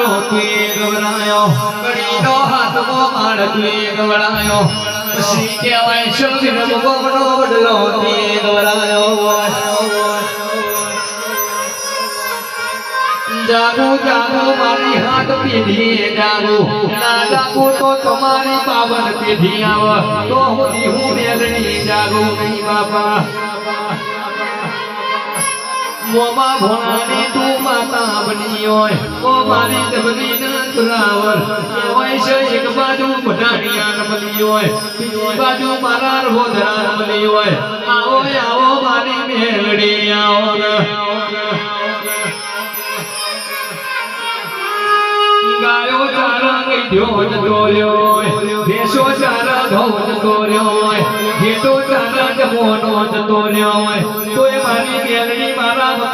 મારો તું ગવરાયો કડીનો હાથમાં માળ તું ગવરાયો પછી કહેવાય શરીર ગોમનો બદલો તે ગવરાયો જાગો જાગો મારી હાથ પેઢી જાગો ના જાગો તો તમારી પાવન પેઢી આવ તો હું મેલણી જાગો નહીં બાપા મોમાં ભોણાની તું માતા બની હોય ઓ મારી દબની ના તુરાવર હોય છે એક બાજુ બધાડિયા બની હોય બીજી બાજુ મારા રોધરા બની હોય આવો આવો મારી મેલડી આવો ગાયો ચારા ગઈઢ્યો જતો રહ્યો ભેંસો ચારા ઘઉં જતો રહ્યો ઘેટો ચારા જમોનો જતો રહ્યો તોય મારી મેલડી મારા